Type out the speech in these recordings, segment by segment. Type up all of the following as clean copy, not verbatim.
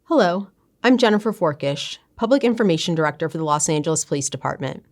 Hello, I'm Jennifer Forkish, Public Information Director for the Los Angeles Police Department.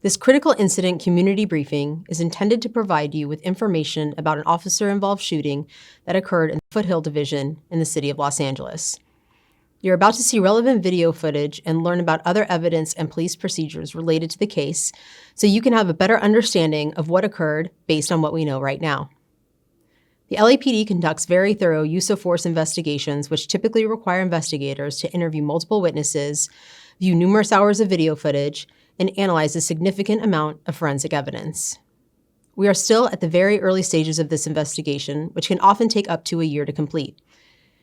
This critical incident community briefing is intended to provide you with information about an officer-involved shooting that occurred in the Foothill Division in the city of Los Angeles. You're about to see relevant video footage and learn about other evidence and police procedures related to the case, so you can have a better understanding of what occurred based on what we know right now. The LAPD conducts very thorough use-of-force investigations, which typically require investigators to interview multiple witnesses, view numerous hours of video footage, and analyze a significant amount of forensic evidence. We are still at the very early stages of this investigation, which can often take up to a year to complete.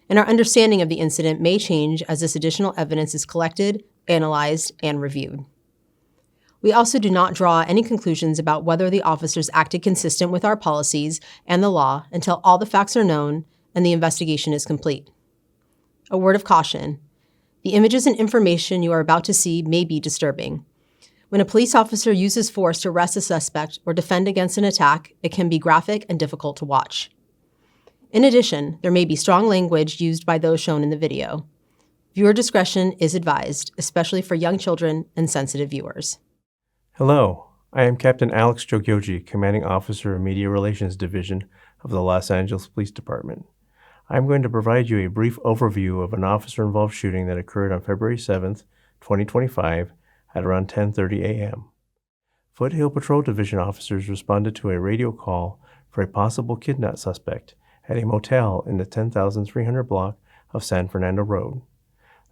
And our understanding of the incident may change as this additional evidence is collected, analyzed, and reviewed. We also do not draw any conclusions about whether the officers acted consistent with our policies and the law until all the facts are known and the investigation is complete. A word of caution: the images and information you are about to see may be disturbing. When a police officer uses force to arrest a suspect or defend against an attack, it can be graphic and difficult to watch. In addition, there may be strong language used by those shown in the video. Viewer discretion is advised, especially for young children and sensitive viewers. Hello, I am Captain Alex Jogyoji, Commanding Officer of Media Relations Division of the Los Angeles Police Department. I am going to provide you a brief overview of an officer-involved shooting that occurred on February 7th, 2025 at around 10:30 a.m. Foothill Patrol Division officers responded to a radio call for a possible kidnap suspect at a motel in the 10,300 block of San Fernando Road.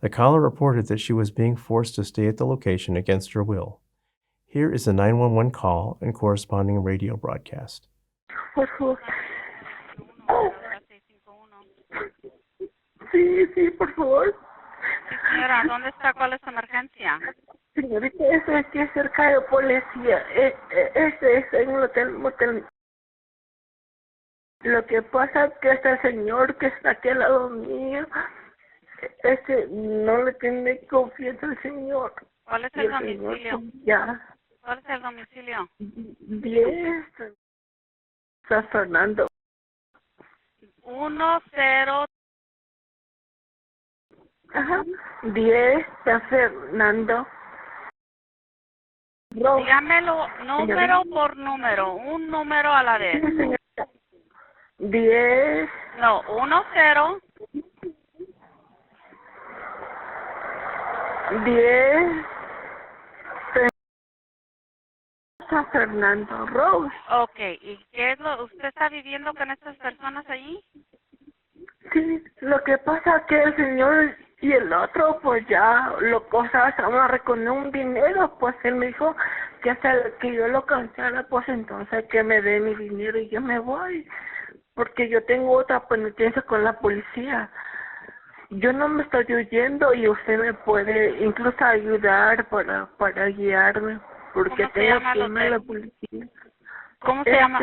The caller reported that she was being forced to stay at the location against her will. Here is the 911 call and corresponding radio broadcast. Por favor. Sí, por favor. Señora, ¿dónde está? ¿Cuál es su emergencia? Señorita, estoy aquí cerca de policía. Es en un motel. Lo que pasa es que este señor que está aquí al lado mío, no le tiene confianza al señor. ¿Cuál es el domicilio? Ya. ¿Cuál es el domicilio? 10 San Fernando. 10. Ajá. 10 San Fernando. No. Dígamelo número por número, un número a la vez. 10. No, 10. 10 San Fernando Road. Ok, ¿y qué es usted está viviendo con estas personas allí? Sí, lo que pasa es que el señor y el otro, pues ya amarré con un dinero, pues él me dijo que hasta que yo lo cansara, pues entonces que me dé mi dinero y yo me voy, porque yo tengo otra penitencia con la policía. Yo no me estoy huyendo y usted me puede incluso ayudar para guiarme, porque tengo que irme a la policía. ¿Cómo se llama?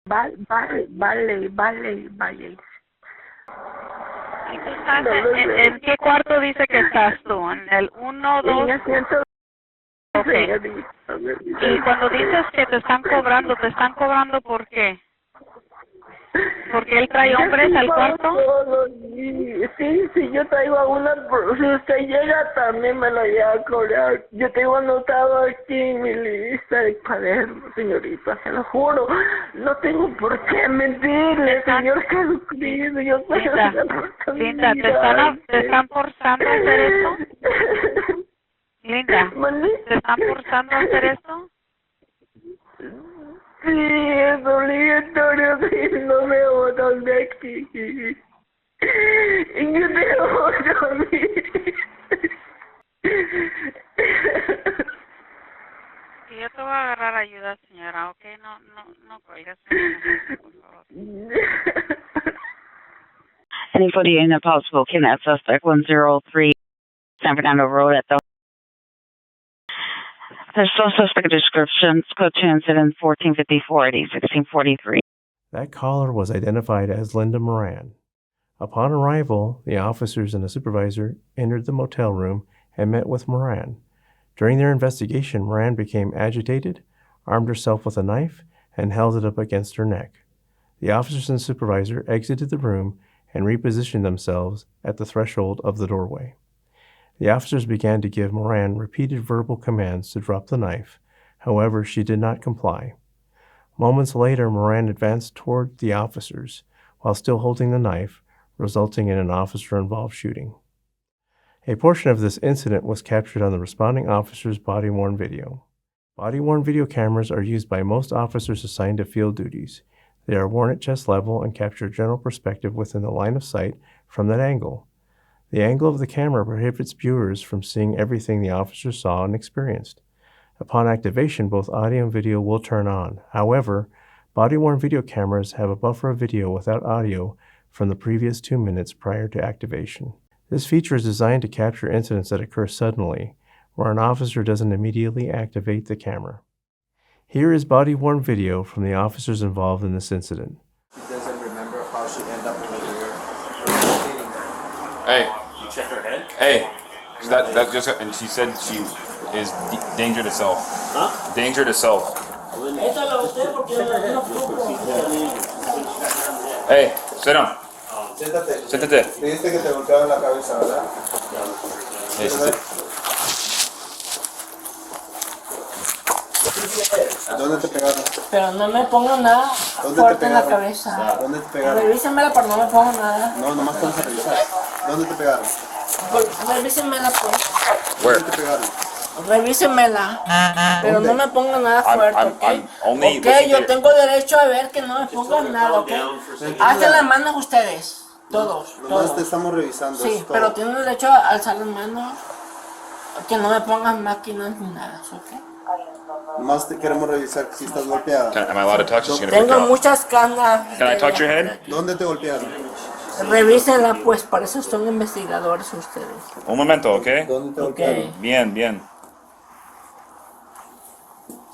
Vale. ¿Y tú estás en qué cuarto dice que estás tú? ¿En el 1, 2? Okay. Y cuando dices que te están cobrando ¿por qué? ¿Porque él trae hombres al cuarto? Sí, yo traigo a una, si usted llega también me lo lleva a cobrar. Yo tengo anotado aquí en mi lista de cuadernos, señorita, se lo juro. No tengo por qué mentirle, señor Jesucristo. Yo soy Linda, ¿te están forzando a hacer esto? Linda, ¿te están forzando a hacer esto? Sí, es obligatorio, si no me botan de aquí. Y yo tengo dormir. Y yo te voy a agarrar ayuda, señora, ¿ok? No cuelgues, por favor. Anybody in a possible kidnap suspect, 103 San Fernando Road at the... There's no suspect descriptions. Code to incident 1454-1643. That caller was identified as Linda Moran. Upon arrival, the officers and the supervisor entered the motel room and met with Moran. During their investigation, Moran became agitated, armed herself with a knife, and held it up against her neck. The officers and supervisor exited the room and repositioned themselves at the threshold of the doorway. The officers began to give Moran repeated verbal commands to drop the knife. However, she did not comply. Moments later, Moran advanced toward the officers while still holding the knife, resulting in an officer-involved shooting. A portion of this incident was captured on the responding officer's body-worn video. Body-worn video cameras are used by most officers assigned to field duties. They are worn at chest level and capture general perspective within the line of sight from that angle. The angle of the camera prohibits viewers from seeing everything the officer saw and experienced. Upon activation, both audio and video will turn on. However, body-worn video cameras have a buffer of video without audio from the previous 2 minutes prior to activation. This feature is designed to capture incidents that occur suddenly, where an officer doesn't immediately activate the camera. Here is body-worn video from the officers involved in this incident. She doesn't remember how she ended up over here. Hey. You check her head? Hey. That just, and she said she is danger to self. Huh? Danger to self. Hey, sit down. Siéntate. Siéntate. Dijiste que te golpearon la cabeza, ¿verdad? Hey, sit. ¿Dónde te pegaron? Pero no me pongan nada ¿Dónde fuerte te en la pegaron? cabeza. ¿Dónde te pegaron? Revísenmela, pero no me pongan nada. No, nomás vamos a revisar. ¿Dónde te pegaron? Revísenmela, pues. Where? ¿Dónde te pegaron? Revísenmela. Pero no me pongan nada fuerte, ¿ok? I'm only Ok, looking yo at- tengo derecho a ver que no me pongan nada, ¿ok? Alcen las manos ustedes. Todos, Nomás te todos. estamos revisando. Sí, es todo. pero tienen derecho a alzar las manos. Que no me pongan máquinas ni nada, ¿ok? Nomás te queremos revisar si estás golpeada. Am I allowed to touch? She's gonna freak Tengo out. muchas canas. Can I touch your head? ¿Dónde te golpearon? Revísenla, pues, para eso son investigadores ustedes. Un momento, okay? ¿Dónde te Ok. golpearon? Bien, bien.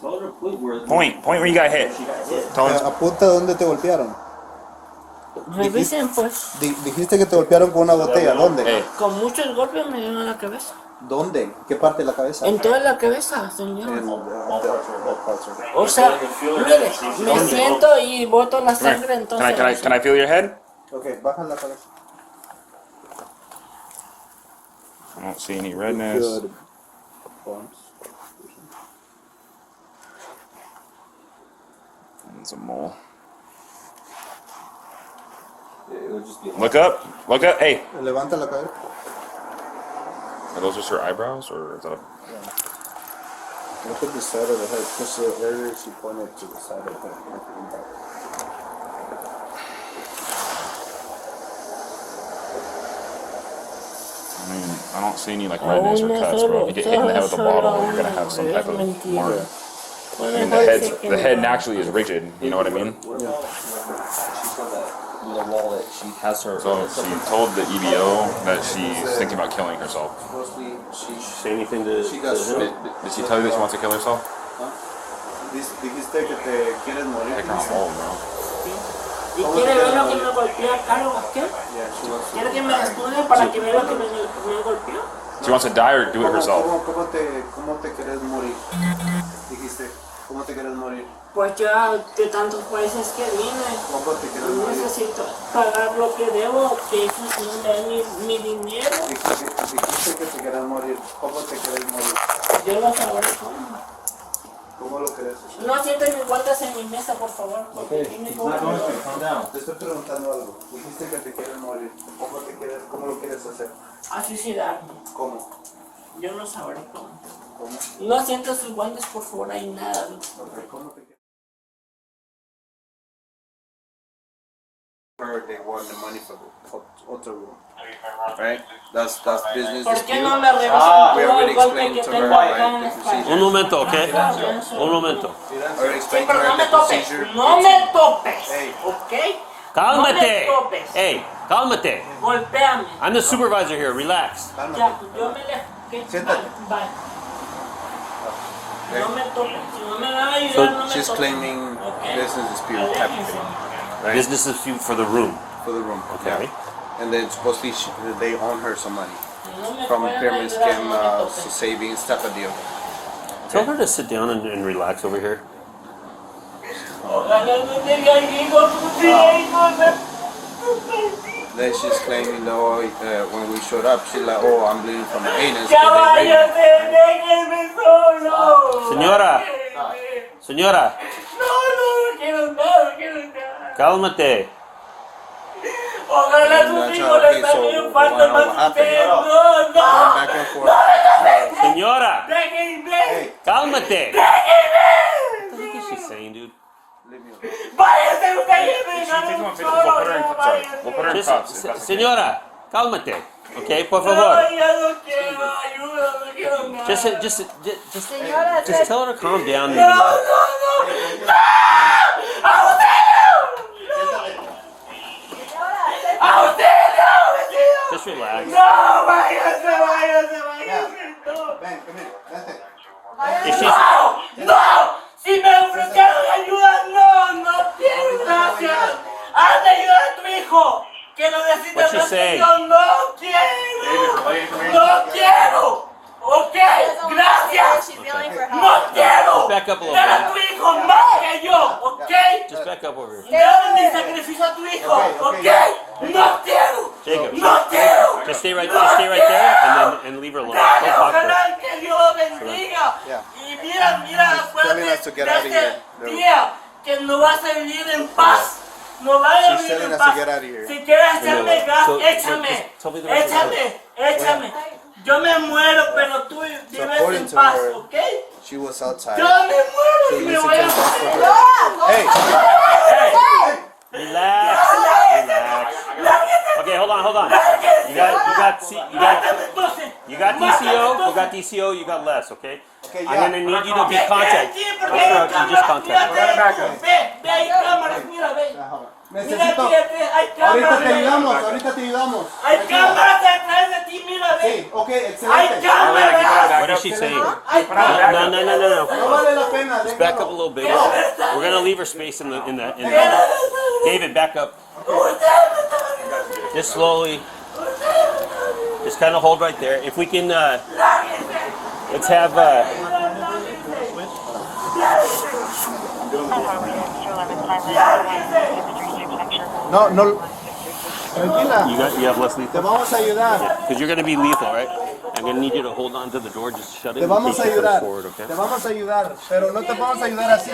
Tell her point where. Point where you got hit. Tell him. Apunta dónde te golpearon. Revisen, pues. Dijiste que te golpearon con una botella. ¿Dónde? Hey. Con muchos golpes me dieron en la cabeza. ¿Dónde? ¿Qué parte de la cabeza? En toda la cabeza, señor. En O sea, mire, me siento y boto la sangre, entonces. Can I feel your head? Ok, baja la cabeza. I don't see any redness. Good. Bumps. It's a mole. It would just be. Look up. Look up. Hey. Levanta la cabeza. Are those just her eyebrows, or is that a... Look at the side of the head. Just the area she pointed to the side of the head. I mean, I don't see any like redness or cuts, bro. If you get hit in the head with a bottle, you're gonna have some type of mark. I mean, the head naturally is rigid. You know what I mean? She's got that little wall that she has her. So she told the EBO that she's thinking about killing herself. Mostly she Say anything to. She got to him? Did she tell you that she wants to kill herself? dijiste que te quieres morir. Take her on hold, bro. ¿Y quiere ver lo que me golpeó acá o qué? Yeah, she wants to. ¿Quiere que me estudie para que vea lo que me golpeó? She wants to die or do it herself. ¿Cómo te quieres morir? Dijiste, ¿cómo te quieres morir? Pues ya de tantos países que vine, ¿Cómo te quieres morir? necesito pagar lo que debo, que eso no me da mi dinero. Dijiste que te quieres morir. ¿Cómo te quieres morir? Yo lo sabré cómo. ¿Cómo lo quieres? No sienten mis guantes en mi mesa, por favor. Porque aquí me cobran. Te estoy preguntando algo. Dijiste que te quieres morir. ¿Cómo lo quieres hacer? Suicidarme. ¿Cómo? Yo no sabré cómo. ¿Cómo? No sientan sus guantes, por favor, hay nada. Okay, ¿cómo te quieres? Heard they want the money for the hotel room. Right? That's business ¿Por qué dispute. no me revisan We todo already el golpe explained que to tengo her, acá right, en the la espalda? procedure. Un momento, ¿ok? Un momento. Already Sí, explained to pero no her me the topes. procedure. No me topes. Hey. ¿Ok? Cálmate. No me topes. Hey, cálmate. Golpéame. I'm the supervisor here. Relax. Cálmate. Ya, yo me le... ¿Qué? Siéntate. Bye. Okay. No me topes. Si no me van a ayudar, no me She's topes. claiming Okay. business dispute type of thing. Right? Business dispute for the room. For the room. Okay. Yeah. And then supposedly they own her some money No me from pueden pyramid ayudar, scheme, no me topes. savings type of deal. Tell her to sit down and relax over here. Then she's claiming that when we showed up, she's like, oh, I'm bleeding from the anus. Señora. Señora. Cálmate. Ojalá tus hijos le están bien falta más usted. No. Señora. Cálmate. What the heck is she saying, dude? Váyase usted y We'll put her in cuffs. Señora, cálmate. Okay, por favor. Just tell her to calm down. Just relax. No, váyase. Ven, come here, vente. No, si me ofrecieron ayuda, no quiero, gracias. Hazle ayuda a tu hijo, que lo necesita What's she saying? no quiero. Ok, gracias. No quiero. Back up a little Dar a bit. tu hijo más que yo, ok. Just back up over here. Dale mi sacrificio a tu hijo, ok. No quiero. Jacob, No quiero. just stay right there and leave her alone. Don't Gracias, talk to her. ojalá que Dios bendiga. Y mira, telling us to get out of here. Tía, que no vas a vivir en paz. No vas a She's vivir telling en us to paz. get out of here. Si quieres echarme gas, So, échame. just tell me the rest of the Échame. Yo me muero, pero tú vives according en to paz, her, ¿ok? She was outside. Yo me muero So y me listen voy to a us for morir. her. Hey! Relax. Okay, hold on. You got DCO, you got less, okay? Okay, I'm gonna need you to be contact. Sí, No, porque hay you just contact. cámaras. Ve, hay cámaras, mira, ve. Necesito. Mira, hay cámaras. Ahorita te ayudamos. Hay cámaras detrás de ti, mira, ve. Sí, ok, Hay excelente. cámaras. What is she saying? Hay cámaras. No. No vale la pena. Just back up a little bit. We're gonna leave her space in the. David, back up. Just slowly. Just kind of hold right there. If we can, let's have. No. Tranquila. You have less Te lethal. vamos a ayudar. Because you're gonna be lethal, right? I'm gonna need you to hold on to the door. Just shut it. Te in vamos case a she comes ayudar. forward, okay? Te vamos a ayudar. Pero no te vamos a ayudar así.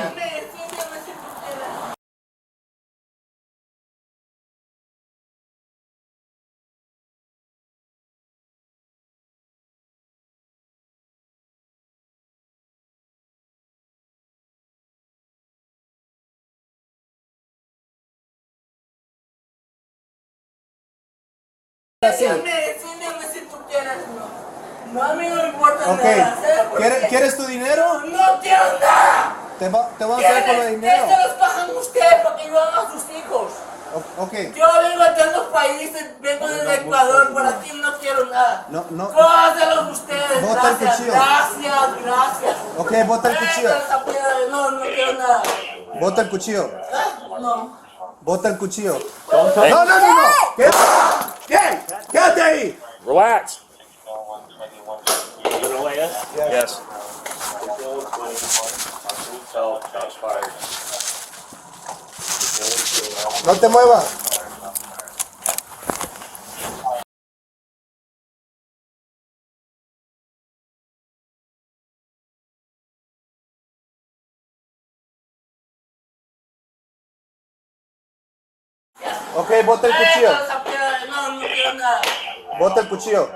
Enséñame si tú quieres, no. A mí no me importa Ok. nada. ¿Quieres tu dinero? No quiero nada. Te vamos a dar con el Que dinero. se los pagan ustedes para que ayuden a sus hijos. Ok. Yo vengo de tantos países, vengo desde Ecuador, por aquí no quiero nada. No. Cójanselos ustedes. Bota el Gracias, cuchillo. gracias. Ok, bota el cuchillo. No quiero nada. Bota el cuchillo. No. Bota el cuchillo. No. Quédate ahí. Relax. You gonna lay us? Yes. No te muevas. Ok, bota el cuchillo. No quiero nada. Bota el cuchillo.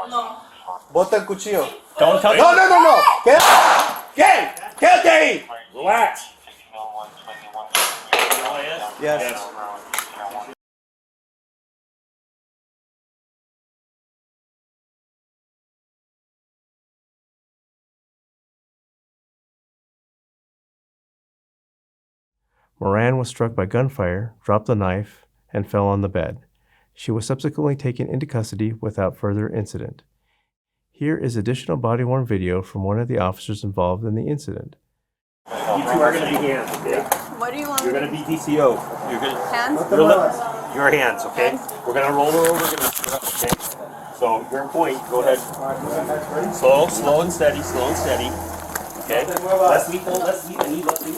No. Bota el cuchillo. Don't touch. No. Quédate ahí. Relax. Yes. Moran was struck by gunfire, dropped the knife, and fell on the bed. She was subsequently taken into custody without further incident. Here is additional body-worn video from one of the officers involved in the incident. You two are gonna be hands, okay? What do you want? You're gonna be DCO. You're gonna. Hands? Your hands, okay? We're gonna roll her over, okay? So, your point, go ahead. Slow and steady. Okay. Let's meet. I need Leslie.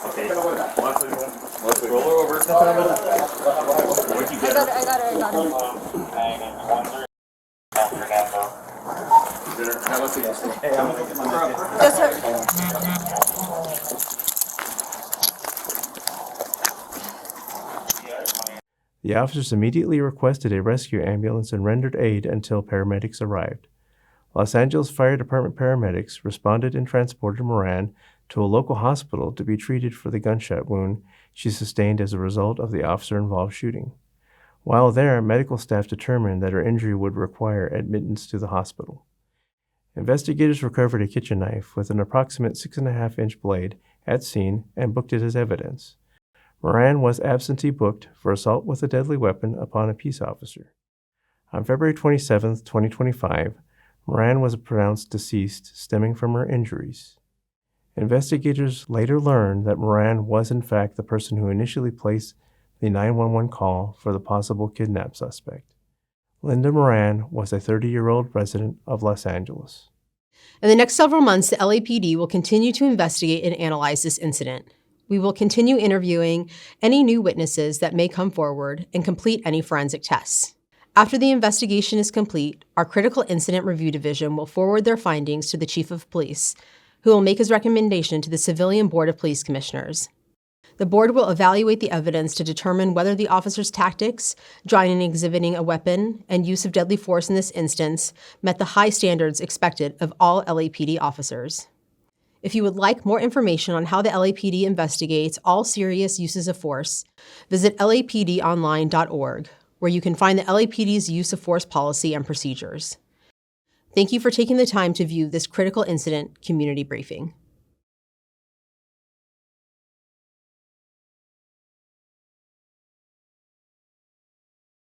Okay. Roll her over. Where'd you get her? I got her. Just her. The officers immediately requested a rescue ambulance and rendered aid until paramedics arrived. Los Angeles Fire Department paramedics responded and transported Moran to a local hospital to be treated for the gunshot wound she sustained as a result of the officer-involved shooting. While there, medical staff determined that her injury would require admittance to the hospital. Investigators recovered a kitchen knife with an approximate 6.5-inch blade at scene and booked it as evidence. Moran was absentee booked for assault with a deadly weapon upon a peace officer. On February 27, 2025, Moran was pronounced deceased stemming from her injuries. Investigators later learned that Moran was in fact the person who initially placed the 911 call for the possible kidnap suspect. Linda Moran was a 30-year-old resident of Los Angeles. In the next several months, the LAPD will continue to investigate and analyze this incident. We will continue interviewing any new witnesses that may come forward and complete any forensic tests. After the investigation is complete, our Critical Incident Review Division will forward their findings to the Chief of Police, who will make his recommendation to the Civilian Board of Police Commissioners. The board will evaluate the evidence to determine whether the officer's tactics, drawing and exhibiting a weapon, and use of deadly force in this instance met the high standards expected of all LAPD officers. If you would like more information on how the LAPD investigates all serious uses of force, visit lapdonline.org, where you can find the LAPD's use of force policy and procedures. Thank you for taking the time to view this critical incident community briefing.